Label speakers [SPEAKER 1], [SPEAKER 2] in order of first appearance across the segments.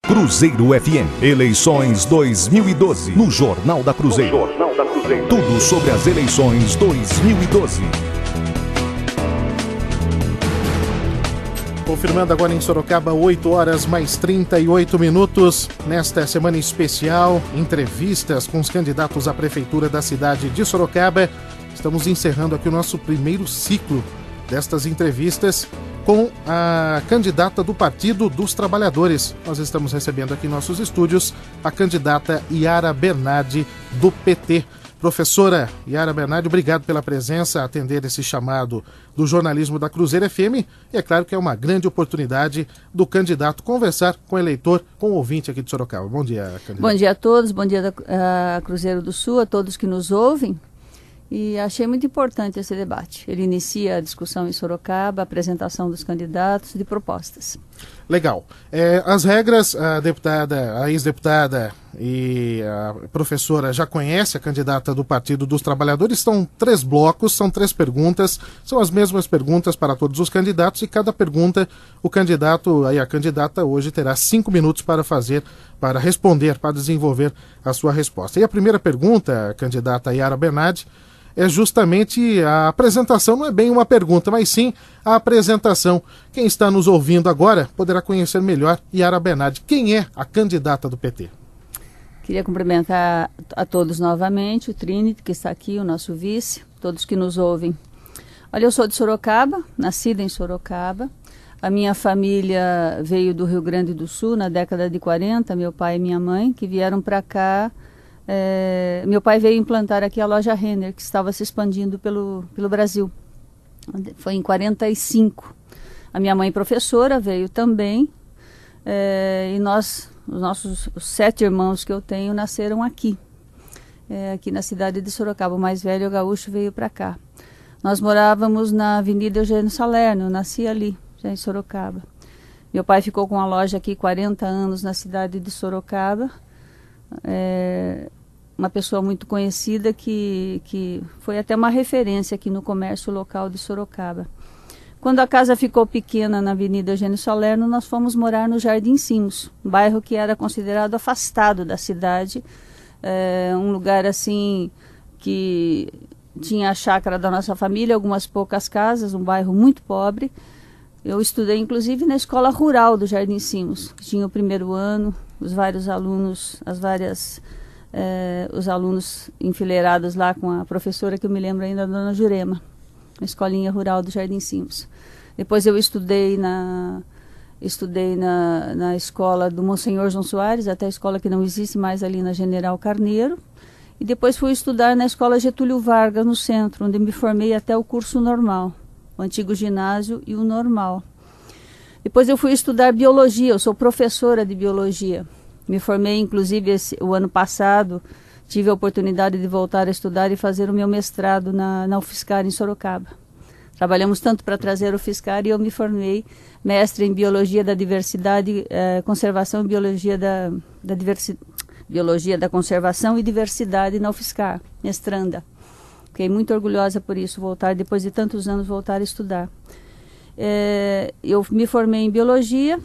[SPEAKER 1] Cruzeiro FM, eleições 2012, no Jornal da Cruzeiro. Tudo sobre as eleições 2012.
[SPEAKER 2] Confirmando agora em Sorocaba, 8 horas mais 38 minutos. Nesta semana especial, entrevistas com os candidatos à prefeitura da cidade de Sorocaba. Estamos encerrando aqui o nosso primeiro ciclo destas entrevistas com a candidata do Partido dos Trabalhadores. Nós estamos recebendo aqui em nossos estúdios a candidata Yara Bernardi, do PT. Professora Yara Bernardi, obrigado pela presença, atender esse chamado do jornalismo da Cruzeiro FM. E é claro que é uma grande oportunidade do candidato conversar com o eleitor, com o ouvinte aqui de Sorocaba. Bom dia, candidata.
[SPEAKER 3] Bom dia a todos, bom dia a Cruzeiro do Sul, a todos que nos ouvem. E achei muito importante esse debate. Ele inicia a discussão em Sorocaba, a apresentação dos candidatos de propostas.
[SPEAKER 2] Legal. As regras, a ex-deputada e a professora já conhece a candidata do Partido dos Trabalhadores. São 3 blocos, são 3 perguntas, são as mesmas perguntas para todos os candidatos e cada pergunta o candidato, aí a candidata hoje terá 5 minutos para responder, para desenvolver a sua resposta. E a primeira pergunta, candidata Yara Bernardi, é justamente a apresentação, não é bem uma pergunta, mas sim a apresentação. Quem está nos ouvindo agora poderá conhecer melhor Yara Bernardi. Quem é a candidata do PT?
[SPEAKER 3] Queria cumprimentar a todos novamente, o Trinity, que está aqui, o nosso vice, todos que nos ouvem. Olha, eu sou de Sorocaba, nascida em Sorocaba. A minha família veio do Rio Grande do Sul na década de 40, meu pai e minha mãe, que vieram para cá. Meu pai veio implantar aqui a loja Renner, que estava se expandindo pelo Brasil. Foi em 45. A minha mãe, professora, veio também. E os 7 irmãos que eu tenho nasceram aqui. Aqui na cidade de Sorocaba. O mais velho, o gaúcho, veio para cá. Nós morávamos na Avenida Eugênio Salerno. Eu nasci ali, já em Sorocaba. Meu pai ficou com a loja aqui 40 anos na cidade de Sorocaba. Uma pessoa muito conhecida que foi até uma referência aqui no comércio local de Sorocaba. Quando a casa ficou pequena na Avenida Eugênio Salerno, nós fomos morar no Jardim Simos, um bairro que era considerado afastado da cidade, um lugar assim que tinha a chácara da nossa família, algumas poucas casas, um bairro muito pobre. Eu estudei inclusive na escola rural do Jardim Simos, que tinha o primeiro ano, os vários alunos, os alunos enfileirados lá com a professora que eu me lembro ainda, a dona Jurema, na escolinha rural do Jardim Simos. Depois eu estudei na escola do Monsenhor João Soares, até a escola que não existe mais ali na General Carneiro. E depois fui estudar na escola Getúlio Vargas, no centro, onde me formei até o curso normal, o antigo ginásio e o normal. Depois eu fui estudar biologia, eu sou professora de biologia. Me formei, inclusive, o ano passado, tive a oportunidade de voltar a estudar e fazer o meu mestrado na UFSCar em Sorocaba. Trabalhamos tanto para trazer o UFSCar e eu me formei mestre em Biologia da Diversidade, Conservação e Biologia Biologia da Conservação e Diversidade na UFSCar, mestranda. Fiquei muito orgulhosa por isso, depois de tantos anos, voltar a estudar. Eu me formei em Biologia,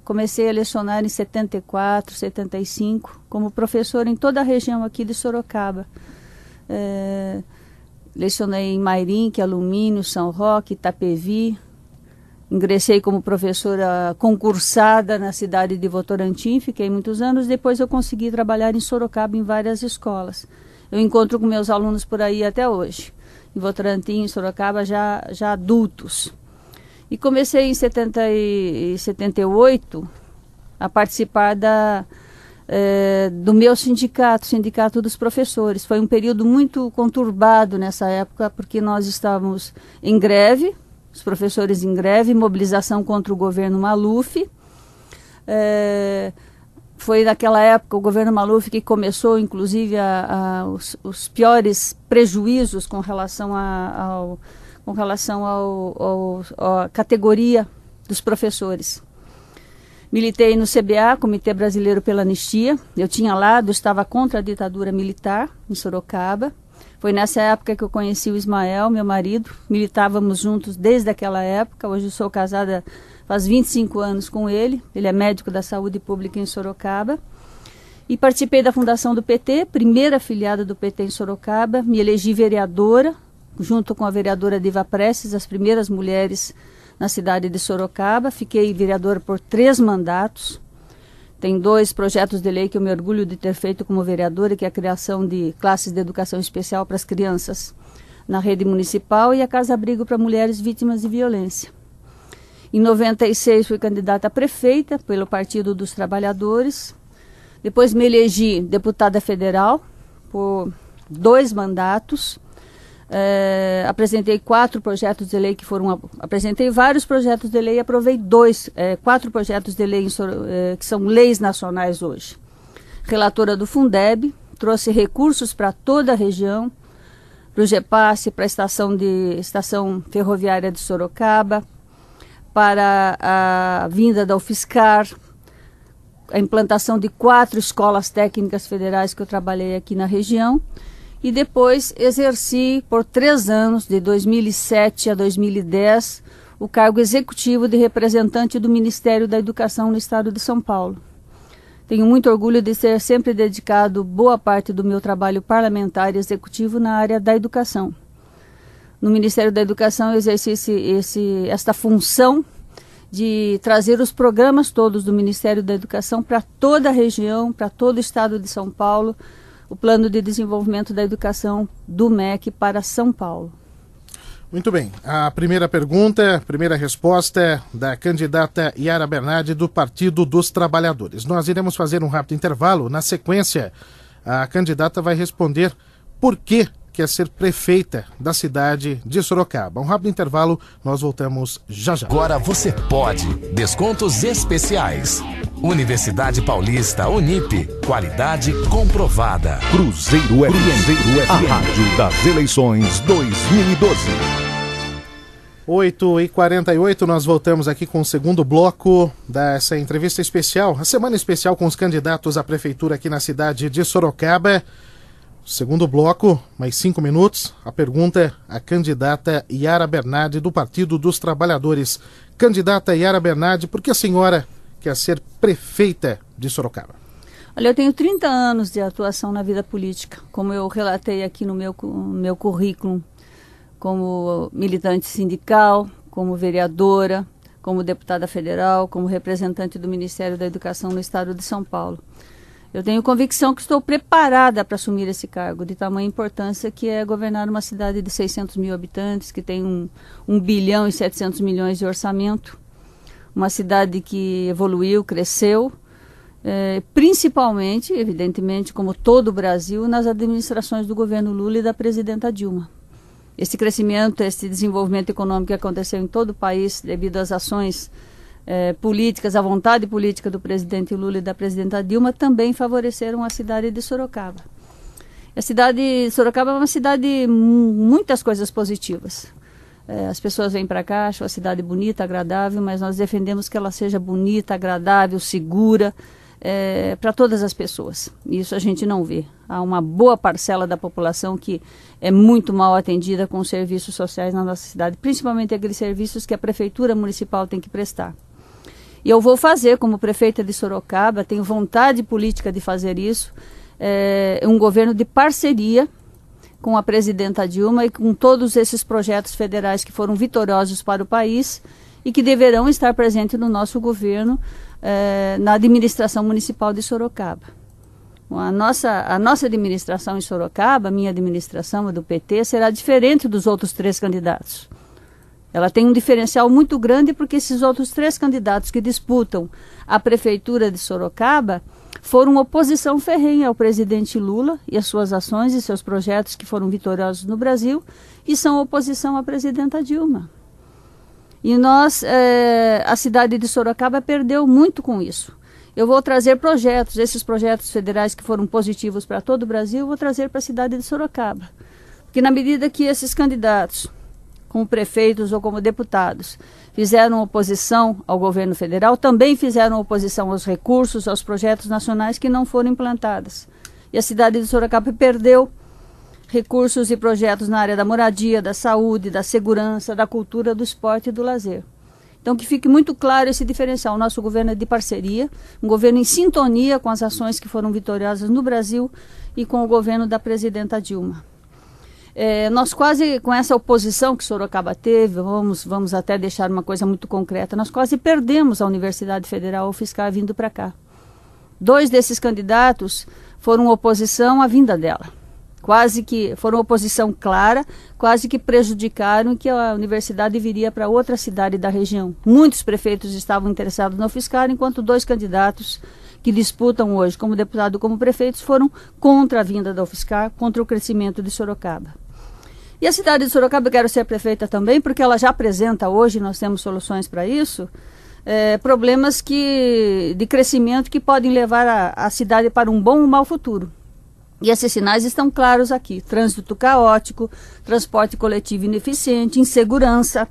[SPEAKER 3] comecei a lecionar em 74, 75, como professora em toda a região aqui de Sorocaba. Lecionei em Mairim, Alumínio, São Roque, Itapevi. Ingressei como professora concursada na cidade de Votorantim, fiquei muitos anos. Depois eu consegui trabalhar em Sorocaba em várias escolas. Eu encontro com meus alunos por aí até hoje, em Votorantim, em Sorocaba, já adultos. E comecei em 78 a participar do meu sindicato, Sindicato dos Professores. Foi um período muito conturbado nessa época, porque nós estávamos em greve, os professores em greve, mobilização contra o governo Maluf. Foi naquela época o governo Maluf que começou, inclusive, os piores prejuízos com relação à categoria dos professores. Militei no CBA, Comitê Brasileiro pela Anistia. Eu tinha lado, estava contra a ditadura militar em Sorocaba. Foi nessa época que eu conheci o Ismael, meu marido. Militávamos juntos desde aquela época. Hoje eu sou casada faz 25 anos com ele. Ele é médico da saúde pública em Sorocaba. E participei da fundação do PT, primeira afiliada do PT em Sorocaba. Me elegi vereadora, junto com a vereadora Diva Prestes, as primeiras mulheres na cidade de Sorocaba. Fiquei vereadora por 3 mandatos. Tem 2 projetos de lei que eu me orgulho de ter feito como vereadora, que é a criação de classes de educação especial para as crianças na rede municipal e a casa-abrigo para mulheres vítimas de violência. Em 96 fui candidata a prefeita pelo Partido dos Trabalhadores. Depois me elegi deputada federal por 2 mandatos. Apresentei 4 projetos de lei apresentei vários projetos de lei e aprovei 4 projetos de lei que são leis nacionais hoje. Relatora do Fundeb, trouxe recursos para toda a região, para o GEPASSE, para a estação ferroviária de Sorocaba, para a vinda da UFSCar, a implantação de 4 escolas técnicas federais que eu trabalhei aqui na região. E depois exerci por 3 anos, de 2007 a 2010, o cargo executivo de representante do Ministério da Educação no estado de São Paulo. Tenho muito orgulho de ter sempre dedicado boa parte do meu trabalho parlamentar e executivo na área da educação. No Ministério da Educação eu exerci esta função de trazer os programas todos do Ministério da Educação para toda a região, para todo o estado de São Paulo, o Plano de Desenvolvimento da Educação do MEC para São Paulo.
[SPEAKER 2] Muito bem. A primeira pergunta, a primeira resposta é da candidata Yara Bernardi, do Partido dos Trabalhadores. Nós iremos fazer um rápido intervalo. Na sequência, a candidata vai responder por que quer ser prefeita da cidade de Sorocaba. Um rápido intervalo, nós voltamos já já.
[SPEAKER 1] Agora você pode. Descontos especiais. Universidade Paulista, Unip. Qualidade comprovada. Cruzeiro FM, a rádio das eleições 2012.
[SPEAKER 2] 8h48, nós voltamos aqui com o segundo bloco dessa entrevista especial, a semana especial com os candidatos à prefeitura aqui na cidade de Sorocaba. Segundo bloco, mais 5 minutos. A pergunta é a candidata Yara Bernardi, do Partido dos Trabalhadores. Candidata Yara Bernardi, por que a senhora quer ser prefeita de Sorocaba?
[SPEAKER 3] Olha, eu tenho 30 anos de atuação na vida política, como eu relatei aqui no meu currículo, como militante sindical, como vereadora, como deputada federal, como representante do Ministério da Educação no estado de São Paulo. Eu tenho convicção que estou preparada para assumir esse cargo de tamanha importância, que é governar uma cidade de 600 mil habitantes, que tem 1 bilhão e 700 milhões de orçamento, uma cidade que evoluiu, cresceu, principalmente, evidentemente, como todo o Brasil, nas administrações do governo Lula e da presidenta Dilma. Esse crescimento, esse desenvolvimento econômico que aconteceu em todo o país devido às ações políticas, a vontade política do presidente Lula e da presidenta Dilma também favoreceram a cidade de Sorocaba. A cidade de Sorocaba é uma cidade de muitas coisas positivas. As pessoas vêm para cá, acham a cidade bonita, agradável, mas nós defendemos que ela seja bonita, agradável, segura para todas as pessoas. Isso a gente não vê. Há uma boa parcela da população que é muito mal atendida com os serviços sociais na nossa cidade, principalmente aqueles serviços que a prefeitura municipal tem que prestar. E eu vou fazer, como prefeita de Sorocaba, tenho vontade política de fazer isso, um governo de parceria com a presidenta Dilma e com todos esses projetos federais que foram vitoriosos para o país e que deverão estar presentes no nosso governo, na administração municipal de Sorocaba. A nossa administração em Sorocaba, a minha administração, a do PT, será diferente dos outros 3 candidatos. Ela tem um diferencial muito grande porque esses outros 3 candidatos que disputam a prefeitura de Sorocaba foram oposição ferrenha ao presidente Lula e às suas ações e seus projetos que foram vitoriosos no Brasil e são oposição à presidenta Dilma. E a cidade de Sorocaba perdeu muito com isso. Eu vou trazer projetos, esses projetos federais que foram positivos para todo o Brasil, eu vou trazer para a cidade de Sorocaba. Porque na medida que esses candidatos, como prefeitos ou como deputados, fizeram oposição ao governo federal, também fizeram oposição aos recursos, aos projetos nacionais que não foram implantados. E a cidade de Sorocaba perdeu recursos e projetos na área da moradia, da saúde, da segurança, da cultura, do esporte e do lazer. Então, que fique muito claro esse diferencial. O nosso governo é de parceria, um governo em sintonia com as ações que foram vitoriosas no Brasil e com o governo da presidenta Dilma. Nós quase, com essa oposição que Sorocaba teve, vamos até deixar uma coisa muito concreta, nós quase perdemos a Universidade Federal UFSCar vindo para cá. 2 desses candidatos foram oposição à vinda dela. Quase que foram oposição clara, quase que prejudicaram que a universidade viria para outra cidade da região. Muitos prefeitos estavam interessados na UFSCar, enquanto 2 candidatos que disputam hoje como deputado e como prefeitos foram contra a vinda da UFSCar, contra o crescimento de Sorocaba. E a cidade de Sorocaba, eu quero ser prefeita também, porque ela já apresenta hoje, nós temos soluções para isso, problemas de crescimento que podem levar a cidade para um bom ou mau futuro. E esses sinais estão claros aqui: trânsito caótico, transporte coletivo ineficiente, insegurança,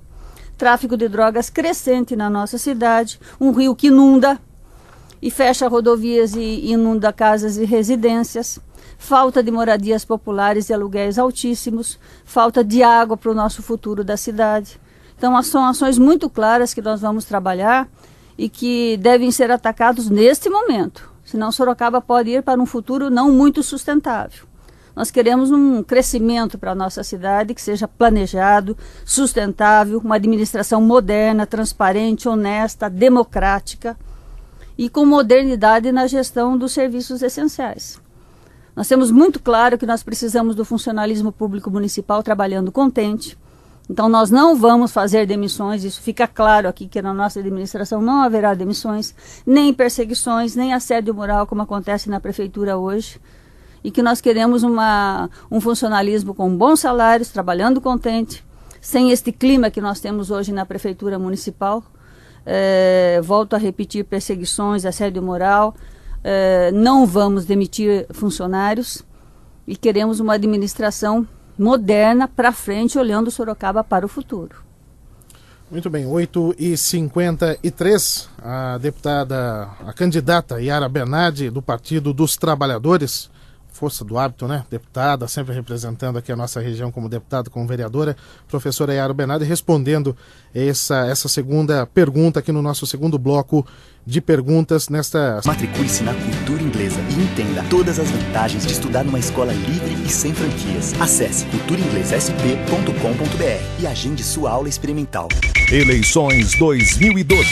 [SPEAKER 3] tráfico de drogas crescente na nossa cidade, um rio que inunda e fecha rodovias e inunda casas e residências, falta de moradias populares e aluguéis altíssimos, falta de água para o nosso futuro da cidade. Então, são ações muito claras que nós vamos trabalhar e que devem ser atacados neste momento. Senão Sorocaba pode ir para um futuro não muito sustentável. Nós queremos um crescimento para a nossa cidade que seja planejado, sustentável, uma administração moderna, transparente, honesta, democrática e com modernidade na gestão dos serviços essenciais. Nós temos muito claro que nós precisamos do funcionalismo público municipal trabalhando contente. Então nós não vamos fazer demissões, isso fica claro aqui que na nossa administração não haverá demissões, nem perseguições, nem assédio moral como acontece na prefeitura hoje. E que nós queremos um funcionalismo com bons salários, trabalhando contente, sem este clima que nós temos hoje na prefeitura municipal. Volto a repetir, perseguições, assédio moral, não vamos demitir funcionários e queremos uma administração moderna para frente, olhando Sorocaba para o futuro.
[SPEAKER 2] Muito bem, 8h53, a candidata Yara Bernardi, do Partido dos Trabalhadores, força do hábito, né? Deputada, sempre representando aqui a nossa região como deputada, como vereadora, professora Yara Bernardi, respondendo essa segunda pergunta aqui no nosso segundo bloco de perguntas nesta...
[SPEAKER 4] Matricule-se na Cultura Inglesa e entenda todas as vantagens de estudar numa escola livre e sem franquias. Acesse culturainglesasp.com.br e agende sua aula experimental.
[SPEAKER 1] Eleições 2012.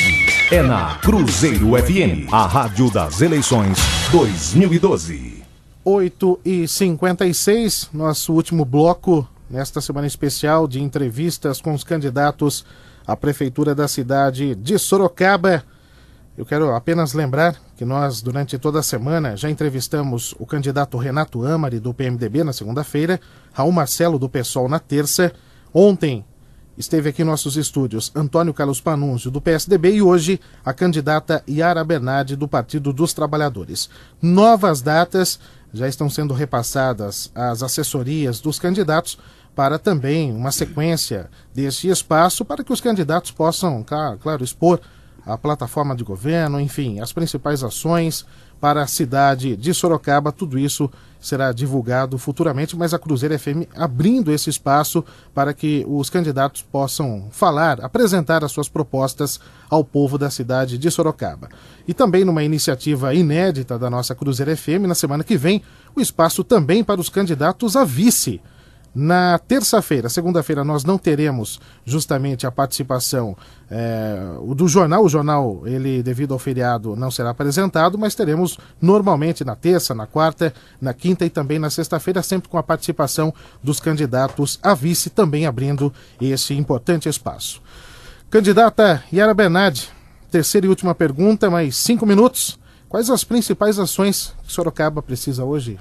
[SPEAKER 1] É na Cruzeiro FM, a rádio das eleições 2012.
[SPEAKER 2] 8h56, nosso último bloco nesta semana especial de entrevistas com os candidatos à prefeitura da cidade de Sorocaba. Eu quero apenas lembrar que nós, durante toda a semana, já entrevistamos o candidato Renato Amari, do PMDB, na segunda-feira, Raul Marcelo, do PSOL, na terça. Ontem esteve aqui em nossos estúdios Antônio Carlos Panunzio, do PSDB, e hoje a candidata Yara Bernardi, do Partido dos Trabalhadores. Novas datas já estão sendo repassadas às assessorias dos candidatos para também uma sequência deste espaço para que os candidatos possam, claro, expor a plataforma de governo, enfim, as principais ações para a cidade de Sorocaba. Tudo isso será divulgado futuramente, mas a Cruzeiro FM abrindo esse espaço para que os candidatos possam falar, apresentar as suas propostas ao povo da cidade de Sorocaba. E também numa iniciativa inédita da nossa Cruzeiro FM, na semana que vem, o espaço também para os candidatos a vice. Na terça-feira, segunda-feira, nós não teremos justamente a participação do jornal. O jornal, ele, devido ao feriado, não será apresentado, mas teremos normalmente na terça, na quarta, na quinta e também na sexta-feira, sempre com a participação dos candidatos a vice, também abrindo esse importante espaço. Candidata Yara Bernardi, terceira e última pergunta, mais 5 minutos. Quais as principais ações que Sorocaba precisa hoje?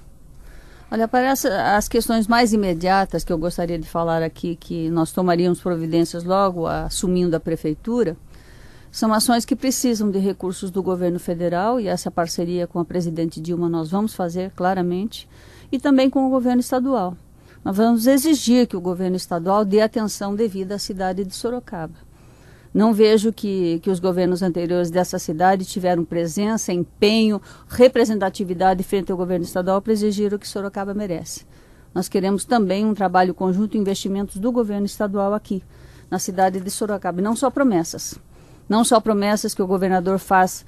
[SPEAKER 3] Olha, para as questões mais imediatas que eu gostaria de falar aqui, que nós tomaríamos providências logo assumindo a prefeitura, são ações que precisam de recursos do governo federal, e essa parceria com a presidente Dilma nós vamos fazer claramente, e também com o governo estadual. Nós vamos exigir que o governo estadual dê atenção devida à cidade de Sorocaba. Não vejo que os governos anteriores dessa cidade tiveram presença, empenho, representatividade frente ao governo estadual para exigir o que Sorocaba merece. Nós queremos também um trabalho conjunto, investimentos do governo estadual aqui, na cidade de Sorocaba, e não só promessas. Não só promessas que o governador faz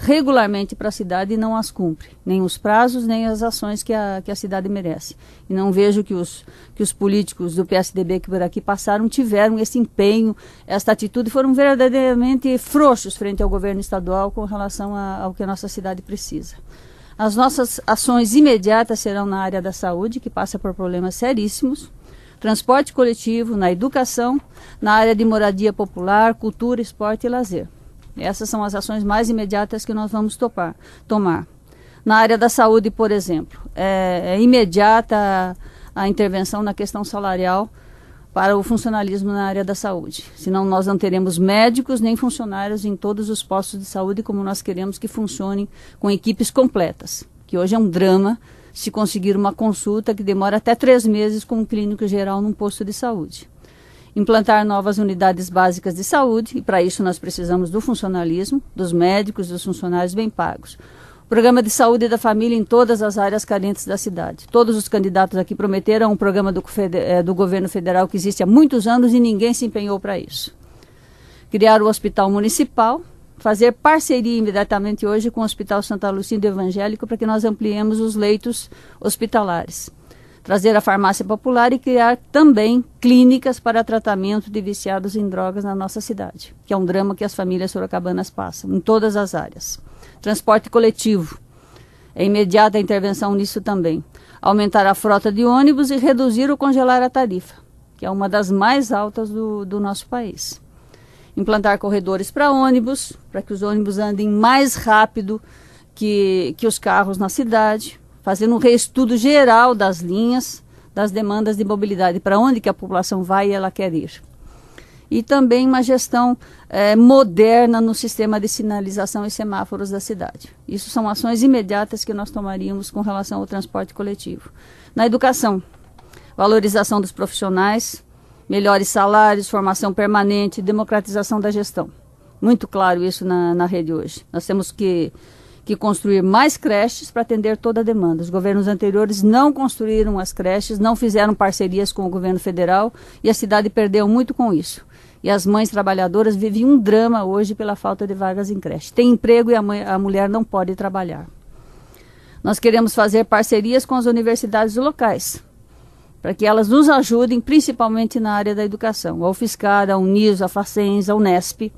[SPEAKER 3] regularmente para a cidade e não as cumpre. Nem os prazos, nem as ações que a cidade merece. E não vejo que os políticos do PSDB que por aqui passaram tiveram esse empenho, essa atitude, foram verdadeiramente frouxos frente ao governo estadual com relação ao que a nossa cidade precisa. As nossas ações imediatas serão na área da saúde, que passa por problemas seríssimos, transporte coletivo, na educação, na área de moradia popular, cultura, esporte e lazer. Essas são as ações mais imediatas que nós vamos tomar. Na área da saúde, por exemplo, é imediata a intervenção na questão salarial para o funcionalismo na área da saúde. Senão nós não teremos médicos nem funcionários em todos os postos de saúde como nós queremos que funcionem com equipes completas, que hoje é um drama se conseguir uma consulta que demora até 3 meses com um clínico geral num posto de saúde. Implantar novas unidades básicas de saúde, e para isso nós precisamos do funcionalismo, dos médicos, dos funcionários bem pagos. Programa de saúde da família em todas as áreas carentes da cidade. Todos os candidatos aqui prometeram um programa do governo federal que existe há muitos anos e ninguém se empenhou para isso. Criar o hospital municipal, fazer parceria imediatamente hoje com o Hospital Santa Lucinda Evangélico para que nós ampliemos os leitos hospitalares. Trazer a farmácia popular e criar também clínicas para tratamento de viciados em drogas na nossa cidade, que é um drama que as famílias sorocabanas passam, em todas as áreas. Transporte coletivo, é imediata a intervenção nisso também. Aumentar a frota de ônibus e reduzir ou congelar a tarifa, que é uma das mais altas do nosso país. Implantar corredores para ônibus, para que os ônibus andem mais rápido que os carros na cidade, fazendo um reestudo geral das linhas, das demandas de mobilidade, para onde que a população vai e ela quer ir. E também uma gestão moderna no sistema de sinalização e semáforos da cidade. Isso são ações imediatas que nós tomaríamos com relação ao transporte coletivo. Na educação, valorização dos profissionais, melhores salários, formação permanente, democratização da gestão. Muito claro isso na rede hoje. Nós temos que construir mais creches para atender toda a demanda. Os governos anteriores não construíram as creches, não fizeram parcerias com o governo federal e a cidade perdeu muito com isso. E as mães trabalhadoras vivem um drama hoje pela falta de vagas em creche. Tem emprego e a mulher não pode trabalhar. Nós queremos fazer parcerias com as universidades locais, para que elas nos ajudem, principalmente na área da educação. A UFSCar, a Uniso, a Facens, a Unesp,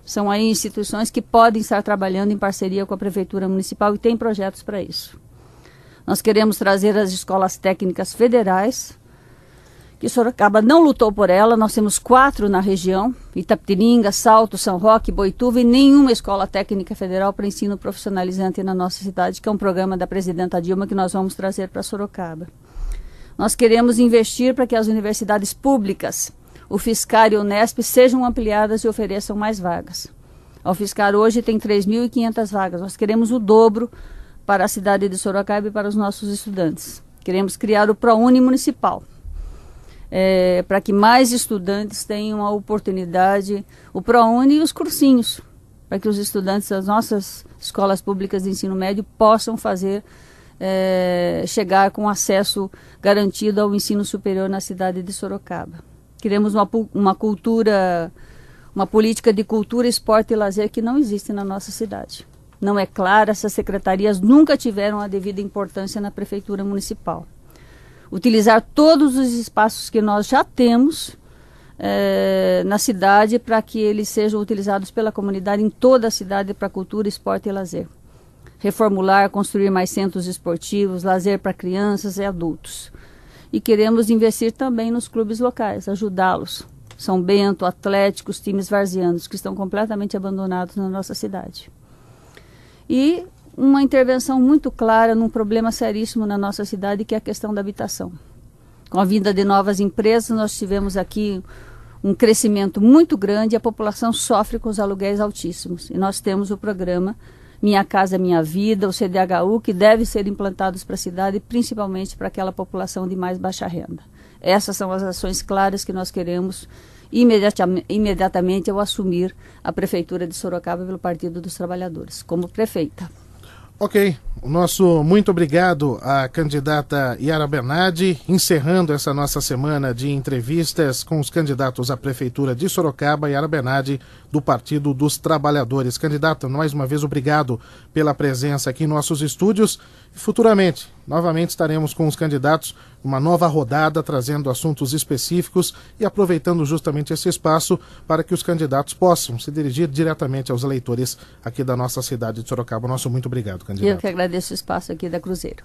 [SPEAKER 3] são aí instituições que podem estar trabalhando em parceria com a Prefeitura Municipal e tem projetos para isso. Nós queremos trazer as escolas técnicas federais, que Sorocaba não lutou por ela. Nós temos 4 na região, Itapetininga, Salto, São Roque, Boituva, e nenhuma escola técnica federal para ensino profissionalizante na nossa cidade, que é um programa da presidenta Dilma que nós vamos trazer para Sorocaba. Nós queremos investir para que as universidades públicas, o UFSCar e o Unesp, sejam ampliadas e ofereçam mais vagas. A UFSCar hoje tem 3.500 vagas. Nós queremos o dobro para a cidade de Sorocaba e para os nossos estudantes. Queremos criar o ProUni municipal, para que mais estudantes tenham a oportunidade, o ProUni e os cursinhos, para que os estudantes das nossas escolas públicas de ensino médio possam chegar com acesso garantido ao ensino superior na cidade de Sorocaba. Queremos uma política de cultura, esporte e lazer que não existe na nossa cidade. Não é clara, essas secretarias nunca tiveram a devida importância na Prefeitura Municipal. Utilizar todos os espaços que nós já temos na cidade para que eles sejam utilizados pela comunidade em toda a cidade para cultura, esporte e lazer. Reformular, construir mais centros esportivos, lazer para crianças e adultos. E queremos investir também nos clubes locais, ajudá-los. São Bento, Atlético, os times varzianos, que estão completamente abandonados na nossa cidade. E uma intervenção muito clara num problema seríssimo na nossa cidade, que é a questão da habitação. Com a vinda de novas empresas, nós tivemos aqui um crescimento muito grande e a população sofre com os aluguéis altíssimos. E nós temos o programa Minha Casa Minha Vida, o CDHU, que deve ser implantados para a cidade, principalmente para aquela população de mais baixa renda. Essas são as ações claras que nós queremos imediatamente ao assumir a Prefeitura de Sorocaba pelo Partido dos Trabalhadores, como prefeita.
[SPEAKER 2] Ok, o nosso muito obrigado à candidata Yara Bernardi, encerrando essa nossa semana de entrevistas com os candidatos à Prefeitura de Sorocaba, Yara Bernardi, do Partido dos Trabalhadores. Candidata, mais uma vez obrigado pela presença aqui em nossos estúdios. E futuramente, novamente estaremos com os candidatos, uma nova rodada, trazendo assuntos específicos e aproveitando justamente esse espaço para que os candidatos possam se dirigir diretamente aos eleitores aqui da nossa cidade de Sorocaba. Nosso muito obrigado, candidato.
[SPEAKER 3] Eu que agradeço o espaço aqui da Cruzeiro.